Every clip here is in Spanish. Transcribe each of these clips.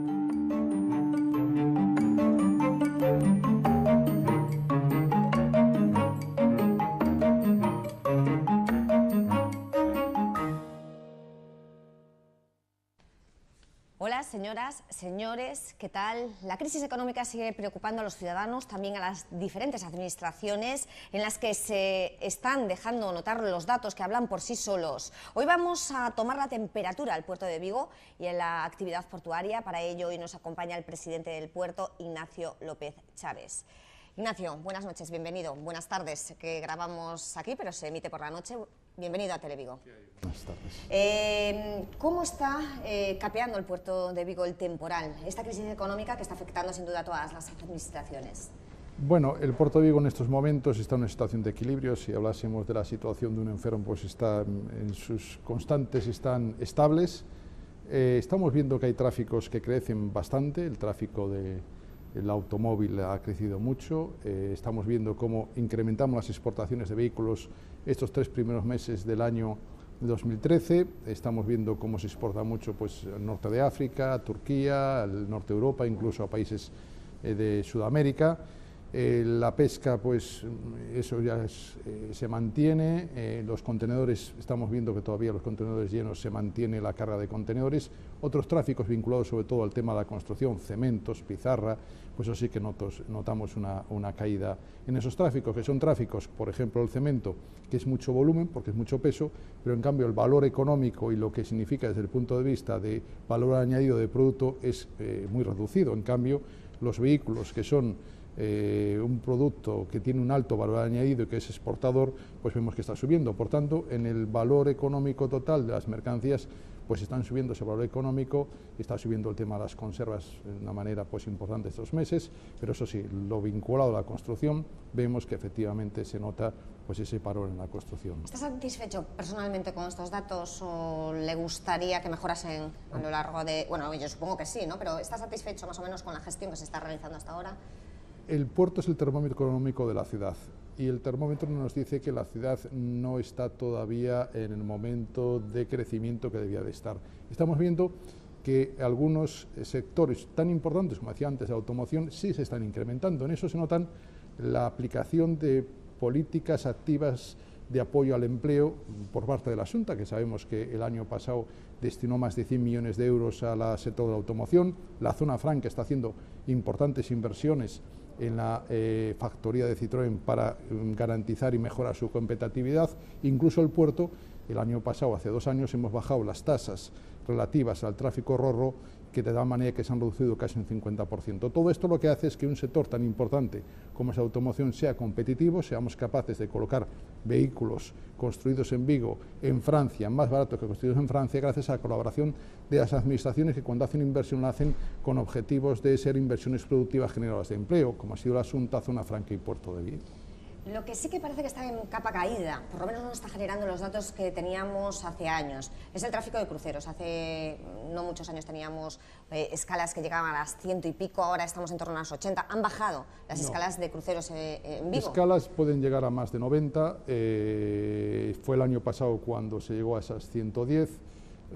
Hola, señoras, señores, ¿qué tal? La crisis económica sigue preocupando a los ciudadanos, también a las diferentes administraciones en las que se están dejando notar los datos que hablan por sí solos. Hoy vamos a tomar la temperatura al puerto de Vigo y en la actividad portuaria. Para ello hoy nos acompaña el presidente del puerto, Ignacio López Chaves. Ignacio, buenas noches, bienvenido. Buenas tardes, que grabamos aquí, pero se emite por la noche. Bienvenido a Televigo. Buenas tardes. ¿Cómo está capeando el puerto de Vigo el temporal, esta crisis económica que está afectando sin duda a todas las administraciones? Bueno, el puerto de Vigo en estos momentos está en una situación de equilibrio. Si hablásemos de la situación de un enfermo, pues está en sus constantes, están estables. Estamos viendo que hay tráficos que crecen bastante, el tráfico del automóvil ha crecido mucho, estamos viendo cómo incrementamos las exportaciones de vehículos estos 3 primeros meses del año 2013, estamos viendo cómo se exporta mucho pues, al norte de África, a Turquía, al norte de Europa, incluso a países de Sudamérica. La pesca, pues eso ya se mantiene, los contenedores, estamos viendo que todavía los contenedores llenos se mantiene la carga de contenedores, otros tráficos vinculados sobre todo al tema de la construcción, cementos, pizarra, pues eso sí que notamos una caída en esos tráficos, que son tráficos, por ejemplo el cemento, que es mucho volumen, porque es mucho peso, pero en cambio el valor económico y lo que significa desde el punto de vista de valor añadido de producto es muy reducido. En cambio los vehículos que son un producto que tiene un alto valor añadido y que es exportador, pues vemos que está subiendo. Por tanto, en el valor económico total de las mercancías, pues están subiendo ese valor económico, está subiendo el tema de las conservas de una manera pues importante estos meses, pero eso sí, lo vinculado a la construcción, vemos que efectivamente se nota pues ese parón en la construcción. ¿Está satisfecho personalmente con estos datos o le gustaría que mejorasen a lo largo de...? Bueno, yo supongo que sí, ¿no? Pero ¿está satisfecho más o menos con la gestión que se está realizando hasta ahora? El puerto es el termómetro económico de la ciudad y el termómetro nos dice que la ciudad no está todavía en el momento de crecimiento que debía de estar. Estamos viendo que algunos sectores tan importantes como decía antes, la automoción, sí se están incrementando. En eso se notan la aplicación de políticas activas de apoyo al empleo por parte de la Xunta, que sabemos que el año pasado destinó más de 100 millones de euros al sector de la automoción. La zona franca está haciendo importantes inversiones en la factoría de Citroën para garantizar y mejorar su competitividad. Incluso el puerto, el año pasado, hace 2 años, hemos bajado las tasas relativas al tráfico ro-ro, que de tal manera que se han reducido casi un 50%. Todo esto lo que hace es que un sector tan importante como es la automoción sea competitivo, seamos capaces de colocar vehículos construidos en Vigo, en Francia, más baratos que construidos en Francia, gracias a la colaboración de las administraciones que cuando hacen inversión la hacen con objetivos de ser inversiones productivas generadoras de empleo, como ha sido la Xunta, Zona Franca y Puerto de Vigo. Lo que sí que parece que está en capa caída, por lo menos no está generando los datos que teníamos hace años, es el tráfico de cruceros. Hace no muchos años teníamos escalas que llegaban a las 100 y pico, ahora estamos en torno a las 80. ¿Han bajado las escalas de cruceros en Vigo? Escalas pueden llegar a más de 90, fue el año pasado cuando se llegó a esas 110.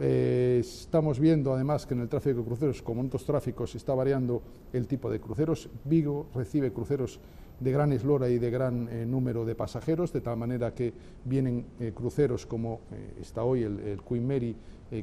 Estamos viendo además que en el tráfico de cruceros, como en otros tráficos, está variando el tipo de cruceros. Vigo recibe cruceros de gran eslora y de gran número de pasajeros, de tal manera que vienen cruceros como está hoy el Queen Mary,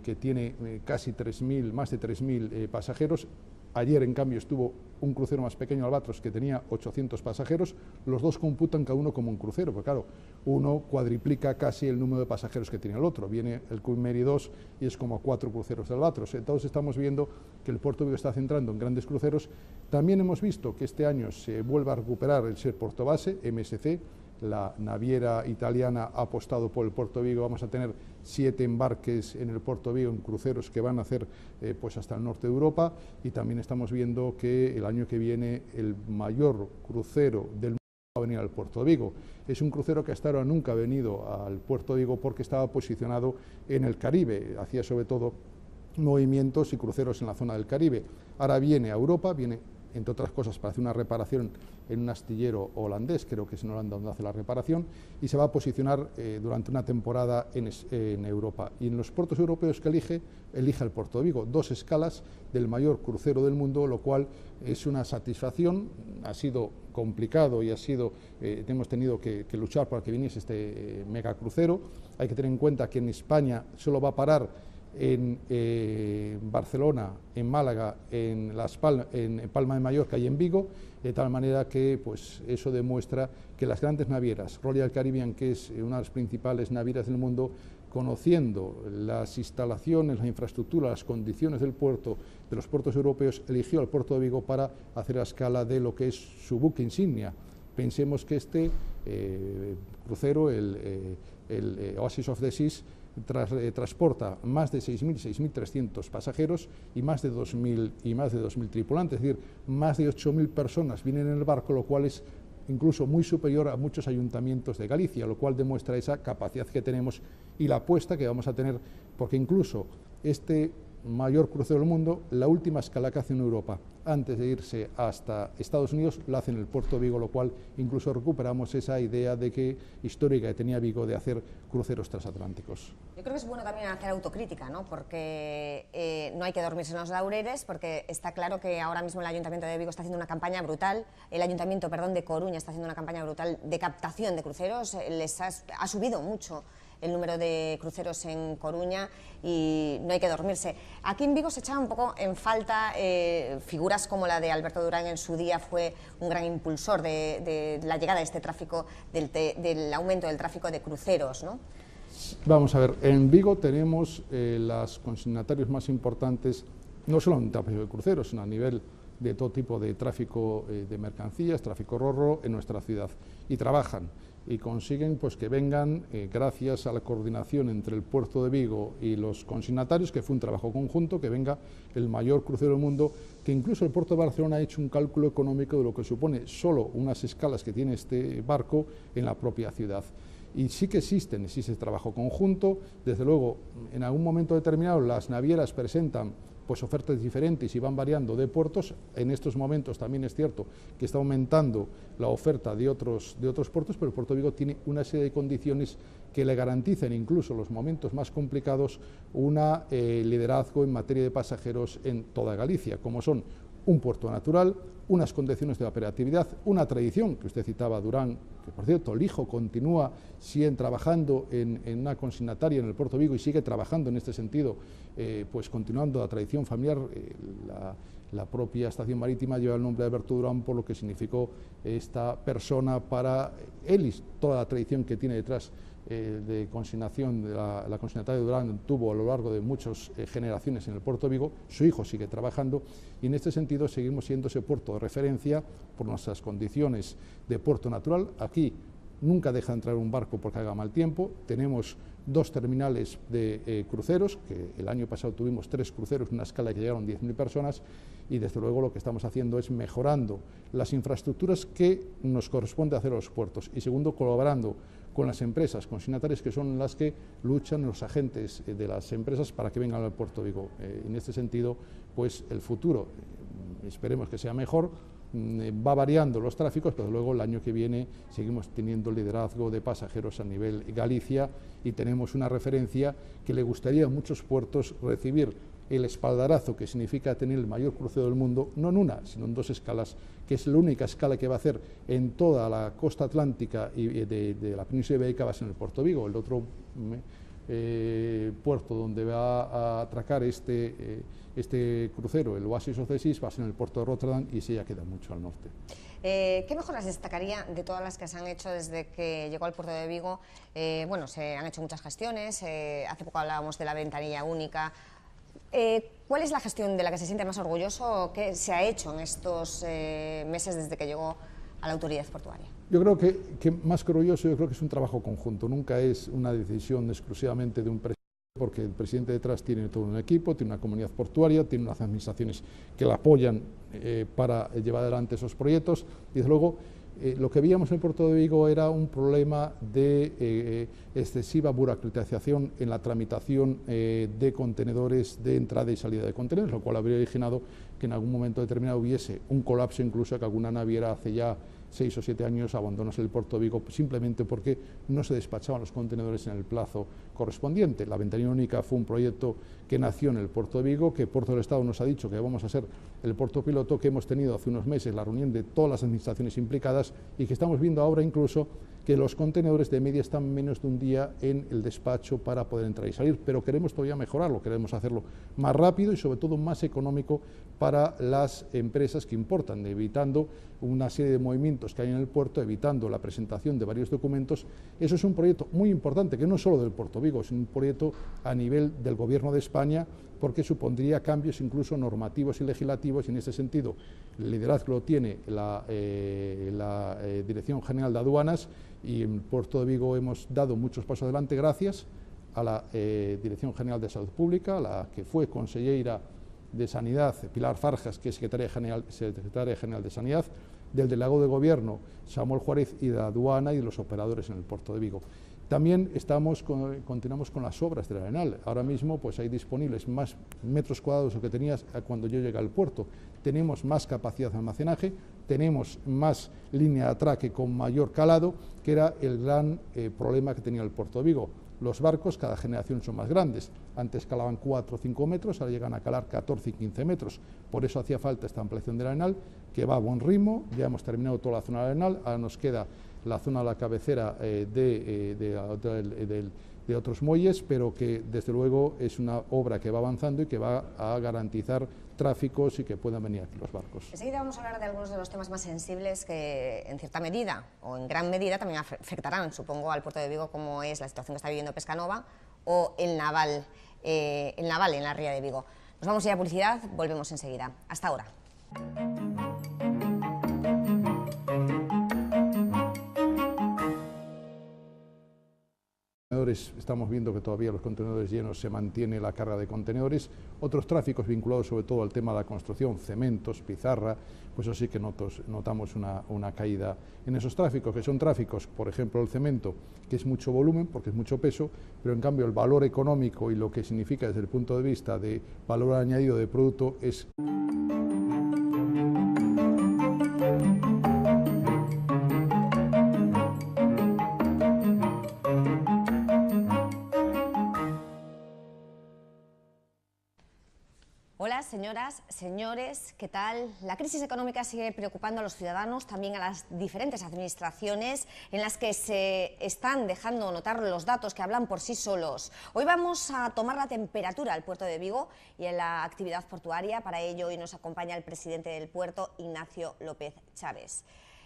que tiene casi 3.000, más de 3.000 pasajeros. Ayer, en cambio, estuvo un crucero más pequeño, Albatros, que tenía 800 pasajeros. Los dos computan cada uno como un crucero, porque claro, uno cuadriplica casi el número de pasajeros que tiene el otro. Viene el Queen Mary 2 y es como 4 cruceros de Albatros. Entonces estamos viendo que el puerto de Vigo está centrando en grandes cruceros. También hemos visto que este año se vuelve a recuperar el ser puerto base, MSC. La naviera italiana ha apostado por el puerto de Vigo. Vamos a tener 7 embarques en el puerto de Vigo en cruceros que van a hacer pues hasta el norte de Europa, y también estamos viendo que el año que viene el mayor crucero del mundo va a venir al puerto de Vigo. Es un crucero que hasta ahora nunca ha venido al puerto de Vigo porque estaba posicionado en el Caribe, hacía sobre todo movimientos y cruceros en la zona del Caribe. Ahora viene a Europa, viene entre otras cosas, para hacer una reparación en un astillero holandés, creo que es en Holanda donde hace la reparación, y se va a posicionar durante una temporada en Europa. Y en los puertos europeos que elige el puerto de Vigo, 2 escalas del mayor crucero del mundo, lo cual es una satisfacción. Ha sido complicado y hemos tenido que luchar para que viniese este megacrucero. Hay que tener en cuenta que en España solo va a parar en Barcelona, en Málaga, en Palma de Mallorca y en Vigo, de tal manera que pues, eso demuestra que las grandes navieras, Royal Caribbean, que es una de las principales navieras del mundo, conociendo las instalaciones, la infraestructura, las condiciones del puerto, de los puertos europeos, eligió al puerto de Vigo para hacer a escala de lo que es su buque insignia. Pensemos que este crucero, el Oasis of the Seas, transporta más de 6.300 pasajeros y más de 2.000 tripulantes, es decir, más de 8.000 personas vienen en el barco, lo cual es incluso muy superior a muchos ayuntamientos de Galicia, lo cual demuestra esa capacidad que tenemos y la apuesta que vamos a tener, porque incluso este mayor crucero del mundo, la última escala que hace en Europa, antes de irse hasta Estados Unidos, la hace en el puerto de Vigo, lo cual incluso recuperamos esa idea histórica que tenía Vigo de hacer cruceros transatlánticos. Yo creo que es bueno también hacer autocrítica, ¿no? Porque no hay que dormirse en los laureles, porque está claro que ahora mismo el Ayuntamiento de Vigo está haciendo una campaña brutal, el Ayuntamiento, perdón, de Coruña está haciendo una campaña brutal de captación de cruceros, ha subido mucho el número de cruceros en Coruña y no hay que dormirse. Aquí en Vigo se echaba un poco en falta figuras como la de Alberto Durán, en su día fue un gran impulsor de la llegada de este tráfico, del aumento del tráfico de cruceros, ¿no? Vamos a ver, en Vigo tenemos los consignatarios más importantes, no solo en tráfico de cruceros, sino a nivel de todo tipo de tráfico de mercancías, tráfico rorro en nuestra ciudad, y trabajan y consiguen pues que vengan, gracias a la coordinación entre el puerto de Vigo y los consignatarios, que fue un trabajo conjunto, que venga el mayor crucero del mundo, que incluso el puerto de Barcelona ha hecho un cálculo económico de lo que supone solo unas escalas que tiene este barco en la propia ciudad. Y sí que existe trabajo conjunto. Desde luego, en algún momento determinado las navieras presentan pues ofertas diferentes y van variando de puertos. En estos momentos también es cierto que está aumentando la oferta de otros puertos, pero el puerto de Vigo tiene una serie de condiciones que le garantizan, incluso en los momentos más complicados, un liderazgo en materia de pasajeros en toda Galicia, como son un puerto natural, unas condiciones de operatividad, una tradición que usted citaba, Durán, que por cierto el hijo siguen trabajando en una consignataria en el puerto de Vigo y sigue trabajando en este sentido, pues continuando la tradición familiar. La propia estación marítima lleva el nombre de Alberto Durán por lo que significó esta persona para él y toda la tradición que tiene detrás de consignación de la consignataria de Durán tuvo a lo largo de muchas generaciones en el puerto de Vigo. Su hijo sigue trabajando y en este sentido seguimos siendo ese puerto de referencia por nuestras condiciones de puerto natural. Aquí nunca deja de entrar un barco porque haga mal tiempo. Tenemos 2 terminales de cruceros, que el año pasado tuvimos 3 cruceros, una escala que llegaron 10.000 personas, y desde luego lo que estamos haciendo es mejorando las infraestructuras que nos corresponde hacer a los puertos, y segundo, colaborando con las empresas consignatarias, que son las que luchan, los agentes de las empresas, para que vengan al puerto de Vigo. En este sentido, pues el futuro, esperemos que sea mejor. Va variando los tráficos, pero luego el año que viene seguimos teniendo liderazgo de pasajeros a nivel Galicia y tenemos una referencia que le gustaría a muchos puertos recibir el espaldarazo que significa tener el mayor crucero del mundo, no en una, sino en 2 escalas, que es la única escala que va a hacer en toda la costa atlántica y de la península ibérica, va a ser en el puerto de Vigo. El otro puerto donde va a atracar este crucero, el Oasis of the Seas, va a ser en el puerto de Rotterdam, y ese ya queda mucho al norte. ¿Qué mejoras destacaría de todas las que se han hecho desde que llegó al puerto de Vigo? Bueno, se han hecho muchas gestiones, hace poco hablábamos de la ventanilla única. ¿Cuál es la gestión de la que se siente más orgulloso? ¿Qué se ha hecho en estos meses desde que llegó a la autoridad portuaria? Yo creo que más que orgulloso, yo creo que es un trabajo conjunto, nunca es una decisión exclusivamente de un presidente, porque el presidente detrás tiene todo un equipo, tiene una comunidad portuaria, tiene unas administraciones que la apoyan para llevar adelante esos proyectos, y desde luego Lo que veíamos en el puerto de Vigo era un problema de excesiva burocratización en la tramitación de contenedores, de entrada y salida de contenedores, lo cual habría originado que en algún momento determinado hubiese un colapso, incluso que alguna naviera hace ya 6 o 7 años abandonase el puerto de Vigo simplemente porque no se despachaban los contenedores en el plazo correspondiente. La ventanilla única fue un proyecto que nació en el puerto de Vigo, que Puerto del Estado nos ha dicho que vamos a ser el puerto piloto, que hemos tenido hace unos meses la reunión de todas las administraciones implicadas y que estamos viendo ahora incluso que los contenedores de media están menos de un día en el despacho para poder entrar y salir, pero queremos todavía mejorarlo, queremos hacerlo más rápido y sobre todo más económico para las empresas que importan, evitando una serie de movimientos que hay en el puerto, evitando la presentación de varios documentos. Eso es un proyecto muy importante, que no es solo del Puerto Vigo, es un proyecto a nivel del Gobierno de España, porque supondría cambios incluso normativos y legislativos, y en ese sentido el liderazgo lo tiene la Dirección General de Aduanas, y en Puerto de Vigo hemos dado muchos pasos adelante gracias a la Dirección General de Salud Pública, a la que fue consellera de Sanidad, Pilar Farjas, que es secretaria general de Sanidad, del delegado de Gobierno, Samuel Juárez, y de Aduana y de los operadores en el puerto de Vigo. También continuamos con las obras de la Arenal. Ahora mismo pues hay disponibles más metros cuadrados de lo que tenías cuando yo llegué al puerto. Tenemos más capacidad de almacenaje, tenemos más línea de atraque con mayor calado, que era el gran problema que tenía el puerto de Vigo. Los barcos cada generación son más grandes, antes calaban 4 o 5 metros, ahora llegan a calar 14 y 15 metros, por eso hacía falta esta ampliación de la Arenal, que va a buen ritmo. Ya hemos terminado toda la zona de la Arenal, ahora nos queda la zona de la cabecera de otros muelles, pero que desde luego es una obra que va avanzando y que va a garantizar tráficos y que puedan venir aquí los barcos. Enseguida vamos a hablar de algunos de los temas más sensibles que en cierta medida o en gran medida también afectarán, supongo, al puerto de Vigo, como es la situación que está viviendo Pescanova o el naval en la ría de Vigo. Nos vamos a ir a publicidad, volvemos enseguida. Hasta ahora. Estamos viendo que todavía los contenedores llenos se mantiene la carga de contenedores. Otros tráficos vinculados sobre todo al tema de la construcción, cementos, pizarra, pues eso sí que notamos una caída en esos tráficos, que son tráficos, por ejemplo, el cemento, que es mucho volumen porque es mucho peso, pero en cambio el valor económico y lo que significa desde el punto de vista de valor añadido de producto es... Hola, señoras, señores, ¿qué tal? La crisis económica sigue preocupando a los ciudadanos, también a las diferentes administraciones en las que se están dejando notar los datos que hablan por sí solos. Hoy vamos a tomar la temperatura al puerto de Vigo y en la actividad portuaria. Para ello hoy nos acompaña el presidente del puerto, Ignacio López Chávez.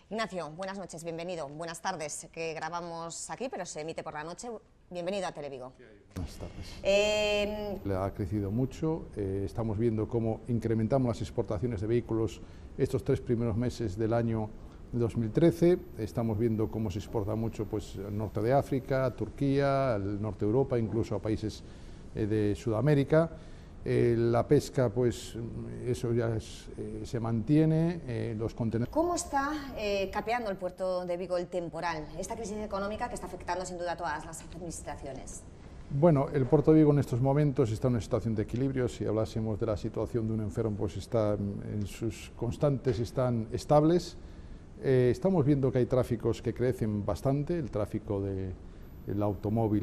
Ignacio, buenas noches, bienvenido. Buenas tardes, que grabamos aquí, pero se emite por la noche. Bienvenido a Televigo. Buenas tardes. Ha crecido mucho, estamos viendo cómo incrementamos las exportaciones de vehículos estos 3 primeros meses del año 2013, estamos viendo cómo se exporta mucho pues, al norte de África, a Turquía, al norte de Europa, incluso a países de Sudamérica. La pesca, pues eso ya se mantiene, los contenedores... ¿Cómo está capeando el puerto de Vigo el temporal, esta crisis económica que está afectando sin duda a todas las administraciones? Bueno, el puerto de Vigo en estos momentos está en una situación de equilibrio. Si hablásemos de la situación de un enfermo, pues está en sus constantes, están estables. Estamos viendo que hay tráficos que crecen bastante, el tráfico del automóvil.